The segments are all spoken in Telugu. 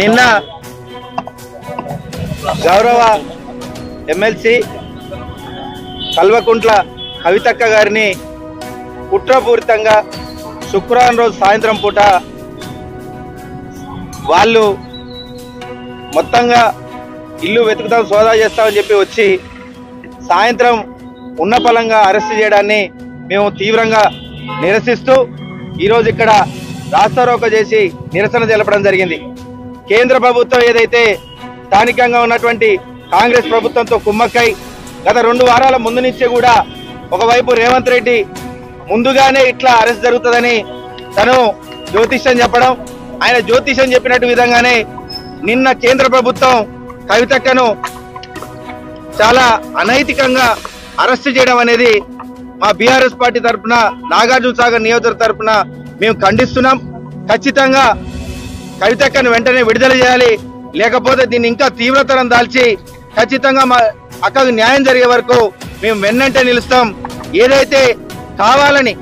నిన్న గౌరవ ఎమ్మెల్సీ కల్వకుంట్ల కవితక్క గారిని కుట్రపూరితంగా శుక్రవారం రోజు సాయంత్రం పూట వాళ్ళు మొత్తంగా ఇల్లు వెతుకుతాం సోదా చేస్తామని చెప్పి వచ్చి సాయంత్రం ఉన్న పలంగా అరెస్ట్ చేయడాన్ని మేము తీవ్రంగా నిరసిస్తూ ఈరోజు ఇక్కడ రాస్తారోకో చేసి నిరసన తెలపడం జరిగింది. కేంద్ర ప్రభుత్వం ఏదైతే స్థానికంగా ఉన్నటువంటి కాంగ్రెస్ ప్రభుత్వంతో కుమ్మక్కై గత 2 వారాల ముందు నుంచే కూడా ఒకవైపు రేవంత్ రెడ్డి ముందుగానే ఇట్లా అరెస్ట్ జరుగుతుందని తను జ్యోతిష్యం చెప్పడం, ఆయన జ్యోతిష్యం చెప్పినట్టు విధంగానే నిన్న కేంద్ర ప్రభుత్వం కవితక్కను చాలా అనైతికంగా అరెస్ట్ చేయడం అనేది మా బీఆర్ఎస్ పార్టీ తరఫున నాగార్జున సాగర్ నియోజకవర్గం తరఫున మేము ఖండిస్తున్నాం. ఖచ్చితంగా కవితక్కను వెంటనే విడుదల చేయాలి, లేకపోతే దీన్ని ఇంకా తీవ్రతరం దాల్చి ఖచ్చితంగా మా అక్కకు న్యాయం జరిగే వరకు మేము వెన్నంటే నిలుస్తాం. ఏదైతే కావాలని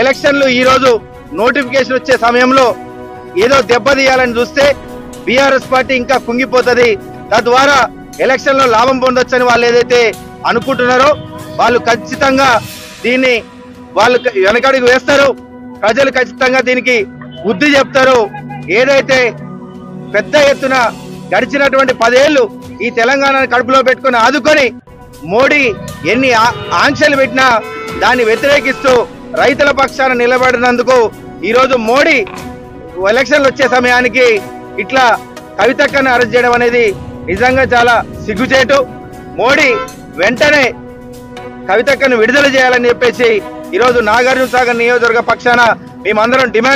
ఎలక్షన్లు ఈరోజు నోటిఫికేషన్ వచ్చే సమయంలో ఏదో దెబ్బతీయాలని చూస్తే బీఆర్ఎస్ పార్టీ ఇంకా కుంగిపోతుంది. తద్వారా ఎలక్షన్లో లాభం పొందొచ్చని వాళ్ళు ఏదైతే అనుకుంటున్నారో వాళ్ళు ఖచ్చితంగా దీన్ని వాళ్ళు వెనకడుగు వేస్తారు. ప్రజలు ఖచ్చితంగా దీనికి బుద్ధి చెప్తారు. ఏదైతే పెద్ద ఎత్తున గడిచినటువంటి 10 ఏళ్ళు ఈ తెలంగాణను కడుపులో పెట్టుకుని ఆదుకొని మోడీ ఎన్ని ఆంక్షలు పెట్టినా దాన్ని వ్యతిరేకిస్తూ రైతుల పక్షాన నిలబడినందుకు ఈరోజు మోడీ ఎలక్షన్లు వచ్చే సమయానికి ఇట్లా కవితక్కను అరెస్ట్ చేయడం అనేది నిజంగా చాలా సిగ్గుచేటు. మోడీ వెంటనే కవితక్కను విడుదల చేయాలని చెప్పేసి ఈరోజు నాగార్జున సాగర్ నియోజకవర్గ పక్షాన మేమందరం డిమాండ్